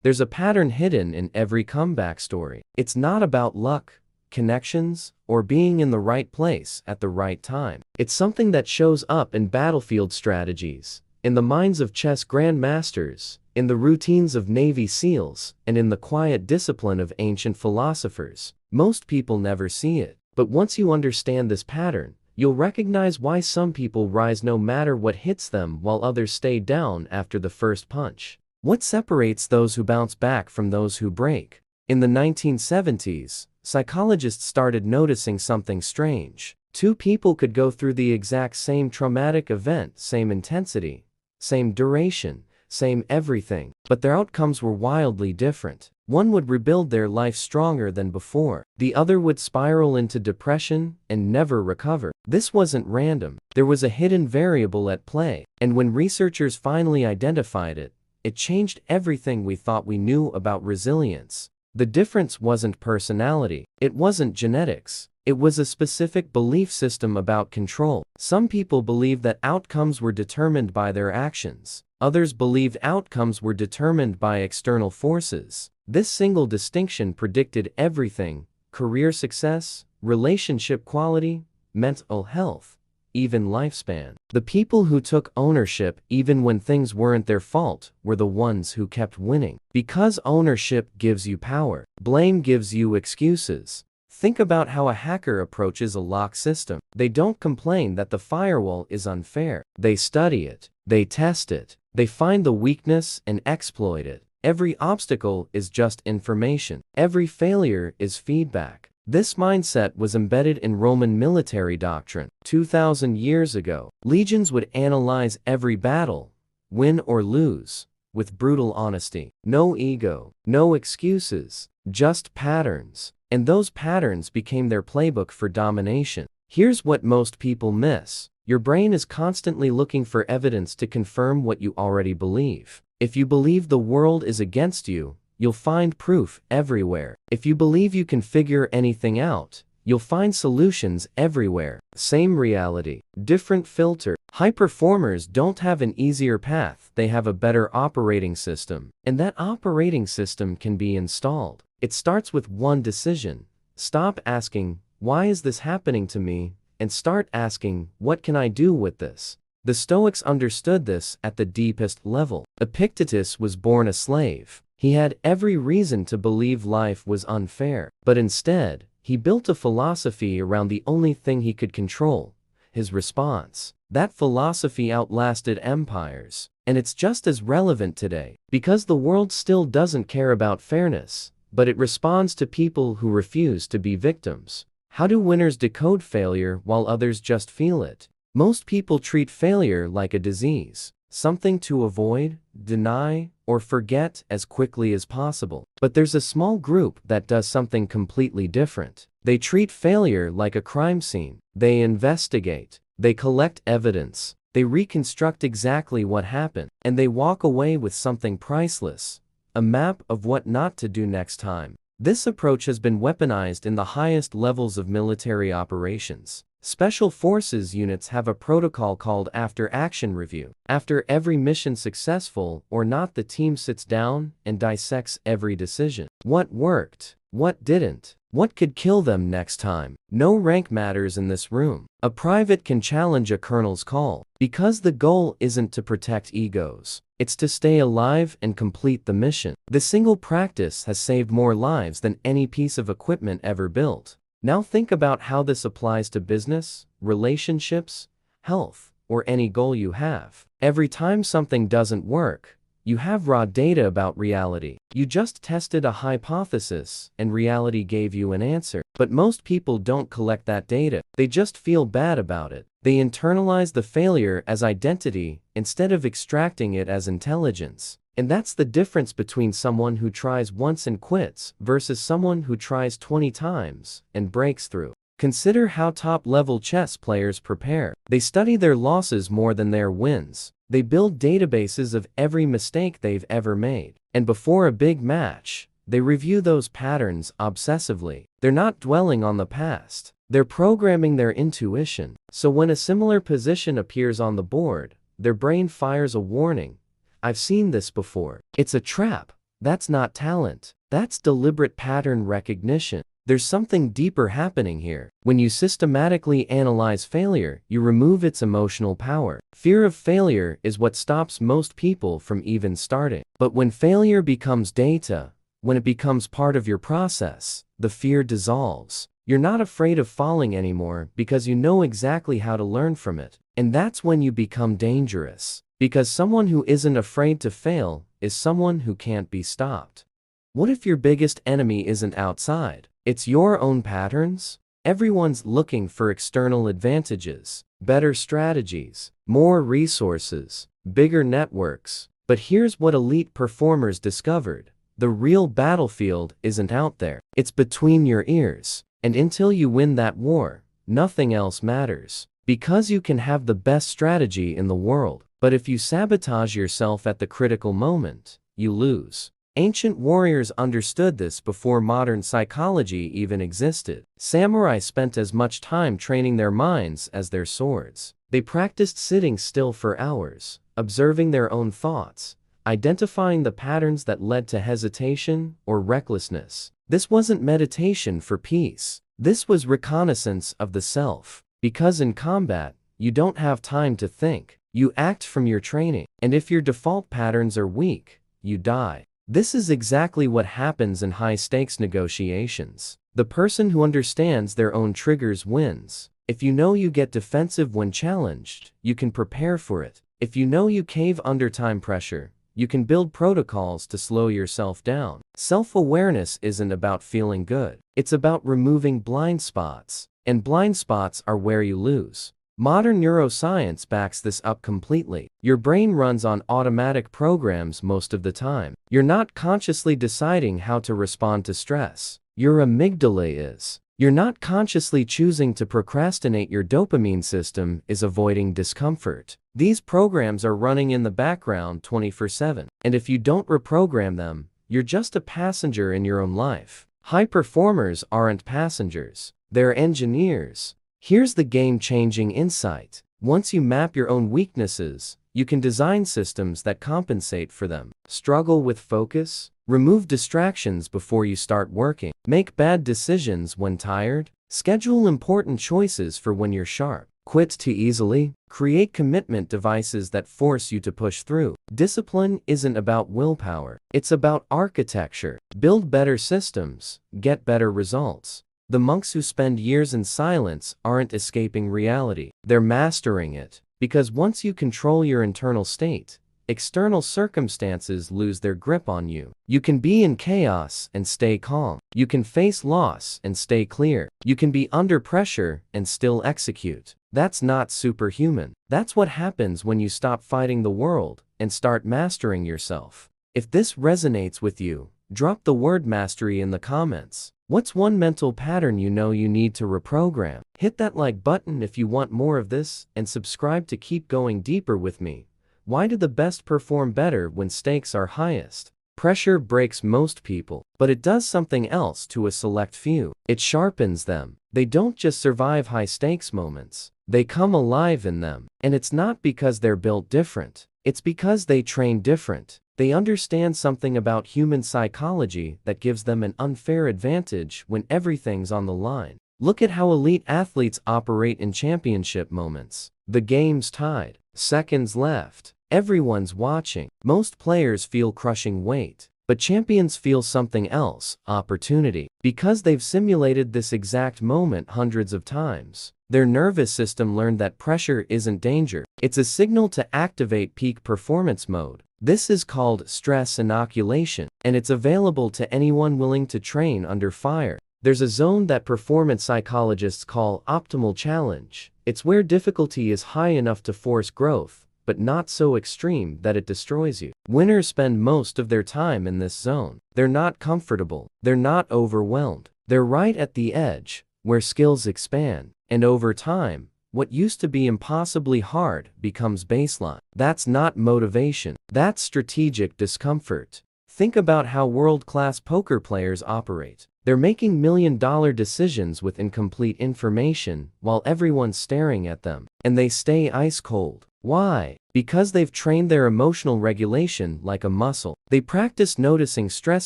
There's a pattern hidden in every comeback story. It's not about luck, connections, or being in the right place at the right time. It's something that shows up in battlefield strategies, in the minds of chess grandmasters, in the routines of Navy SEALs, and in the quiet discipline of ancient philosophers. Most people never see it, but once you understand this pattern, you'll recognize why some people rise no matter what hits them while others stay down after the first punch. What separates those who bounce back from those who break? In the 1970s, psychologists started noticing something strange. Two people could go through the exact same traumatic event, same intensity, same duration, same everything, but their outcomes were wildly different. One would rebuild their life stronger than before. The other would spiral into depression and never recover. This wasn't random. There was a hidden variable at play, and when researchers finally identified it, it changed everything we thought we knew about resilience. The difference wasn't personality. It wasn't genetics. It was a specific belief system about control. Some people believed that outcomes were determined by their actions. Others believed outcomes were determined by external forces. This single distinction predicted everything: career success, relationship quality, mental health, even lifespan. The people who took ownership even when things weren't their fault were the ones who kept winning. Because ownership gives you power, blame gives you excuses. Think about how a hacker approaches a lock system. They don't complain that the firewall is unfair. They study it. They test it. They find the weakness and exploit it. Every obstacle is just information. Every failure is feedback. This mindset was embedded in Roman military doctrine. 2,000 years ago, legions would analyze every battle, win or lose, with brutal honesty. No ego, no excuses, just patterns. And those patterns became their playbook for domination. Here's what most people miss. Your brain is constantly looking for evidence to confirm what you already believe. If you believe the world is against you, you'll find proof everywhere. If you believe you can figure anything out, you'll find solutions everywhere. Same reality, different filter. High performers don't have an easier path, they have a better operating system. And that operating system can be installed. It starts with one decision. Stop asking, "Why is this happening to me?" and start asking, "What can I do with this?" The Stoics understood this at the deepest level. Epictetus was born a slave. He had every reason to believe life was unfair, but instead, he built a philosophy around the only thing he could control: his response. That philosophy outlasted empires, and it's just as relevant today, because the world still doesn't care about fairness, but it responds to people who refuse to be victims. How do winners decode failure while others just feel it? Most people treat failure like a disease, something to avoid, deny, or forget as quickly as possible. But there's a small group that does something completely different. They treat failure like a crime scene. They investigate. They collect evidence. They reconstruct exactly what happened. And they walk away with something priceless: a map of what not to do next time. This approach has been weaponized in the highest levels of military operations. Special forces units have a protocol called after-action review. After every mission successful or not, the team sits down and dissects every decision. What worked? What didn't? What could kill them next time? No rank matters in this room. A private can challenge a colonel's call, because the goal isn't to protect egos. It's to stay alive and complete the mission. This single practice has saved more lives than any piece of equipment ever built. Now think about how this applies to business, relationships, health, or any goal you have. Every time something doesn't work, you have raw data about reality. You just tested a hypothesis, and reality gave you an answer. But most people don't collect that data. They just feel bad about it. They internalize the failure as identity instead of extracting it as intelligence. And that's the difference between someone who tries once and quits versus someone who tries 20 times and breaks through. Consider how top-level chess players prepare. They study their losses more than their wins. They build databases of every mistake they've ever made. And before a big match, they review those patterns obsessively. They're not dwelling on the past. They're programming their intuition. So when a similar position appears on the board, their brain fires a warning: "I've seen this before. It's a trap. That's not talent. That's deliberate pattern recognition. There's something deeper happening here. When you systematically analyze failure, you remove its emotional power. Fear of failure is what stops most people from even starting. But when failure becomes data, when it becomes part of your process, the fear dissolves. You're not afraid of falling anymore because you know exactly how to learn from it. And that's when you become dangerous. Because someone who isn't afraid to fail is someone who can't be stopped. What if your biggest enemy isn't outside? It's your own patterns? Everyone's looking for external advantages, better strategies, more resources, bigger networks. But here's what elite performers discovered. The real battlefield isn't out there. It's between your ears. And until you win that war, nothing else matters. Because you can have the best strategy in the world, but if you sabotage yourself at the critical moment, you lose. Ancient warriors understood this before modern psychology even existed. Samurai spent as much time training their minds as their swords. They practiced sitting still for hours, observing their own thoughts, identifying the patterns that led to hesitation or recklessness. This wasn't meditation for peace. This was reconnaissance of the self. Because in combat, you don't have time to think. You act from your training. And if your default patterns are weak, you die. This is exactly what happens in high-stakes negotiations. The person who understands their own triggers wins. If you know you get defensive when challenged, you can prepare for it. If you know you cave under time pressure, you can build protocols to slow yourself down. Self-awareness isn't about feeling good. It's about removing blind spots. And blind spots are where you lose. Modern neuroscience backs this up completely. Your brain runs on automatic programs most of the time. You're not consciously deciding how to respond to stress. Your amygdala is. You're not consciously choosing to procrastinate. Your dopamine system is avoiding discomfort. These programs are running in the background 24/7. And if you don't reprogram them, you're just a passenger in your own life. High performers aren't passengers. They're engineers. Here's the game-changing insight. Once you map your own weaknesses, you can design systems that compensate for them. Struggle with focus? Remove distractions before you start working. Make bad decisions when tired? Schedule important choices for when you're sharp. Quit too easily? Create commitment devices that force you to push through. Discipline isn't about willpower. It's about architecture. Build better systems. Get better results. The monks who spend years in silence aren't escaping reality. They're mastering it. Because once you control your internal state, external circumstances lose their grip on you. You can be in chaos and stay calm. You can face loss and stay clear. You can be under pressure and still execute. That's not superhuman. That's what happens when you stop fighting the world and start mastering yourself. If this resonates with you, drop the word mastery in the comments. What's one mental pattern you know you need to reprogram? Hit that like button if you want more of this, and subscribe to keep going deeper with me. Why do the best perform better when stakes are highest? Pressure breaks most people, but it does something else to a select few. It sharpens them. They don't just survive high-stakes moments. They come alive in them. And it's not because they're built different. It's because they train different. They understand something about human psychology that gives them an unfair advantage when everything's on the line. Look at how elite athletes operate in championship moments. The game's tied. Seconds left. Everyone's watching. Most players feel crushing weight. But champions feel something else, opportunity. Because they've simulated this exact moment hundreds of times. Their nervous system learned that pressure isn't danger. It's a signal to activate peak performance mode. This is called stress inoculation, and it's available to anyone willing to train under fire. There's a zone that performance psychologists call optimal challenge. It's where difficulty is high enough to force growth, but not so extreme that it destroys you. Winners spend most of their time in this zone. They're not comfortable. They're not overwhelmed. They're right at the edge, where skills expand. And over time, what used to be impossibly hard becomes baseline. That's not motivation. That's strategic discomfort. Think about how world-class poker players operate. They're making million-dollar decisions with incomplete information while everyone's staring at them. And they stay ice cold. Why? Because they've trained their emotional regulation like a muscle. They practice noticing stress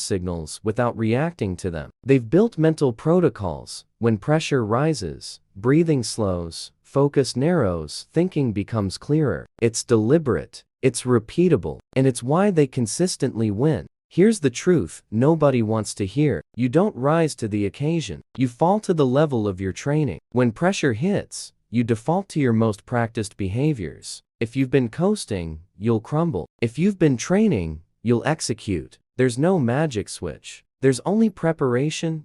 signals without reacting to them. They've built mental protocols. When pressure rises, breathing slows, focus narrows, thinking becomes clearer. It's deliberate, it's repeatable, and it's why they consistently win. Here's the truth nobody wants to hear. You don't rise to the occasion. You fall to the level of your training. When pressure hits, you default to your most practiced behaviors. If you've been coasting, you'll crumble. If you've been training, you'll execute. There's no magic switch. There's only preparation,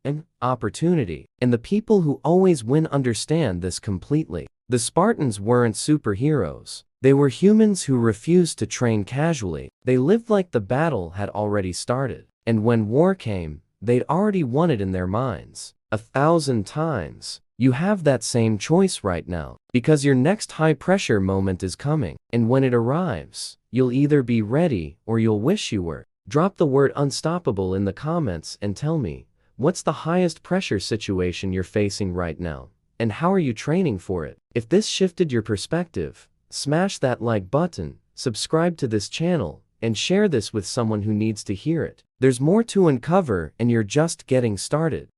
and opportunity. And the people who always win understand this completely. The Spartans weren't superheroes. They were humans who refused to train casually. They lived like the battle had already started. And when war came, they'd already won it in their minds. 1,000 times. You have that same choice right now, because your next high-pressure moment is coming. And when it arrives, you'll either be ready or you'll wish you were. Drop the word unstoppable in the comments and tell me, what's the highest pressure situation you're facing right now? And how are you training for it? If this shifted your perspective, smash that like button, subscribe to this channel, and share this with someone who needs to hear it. There's more to uncover and you're just getting started.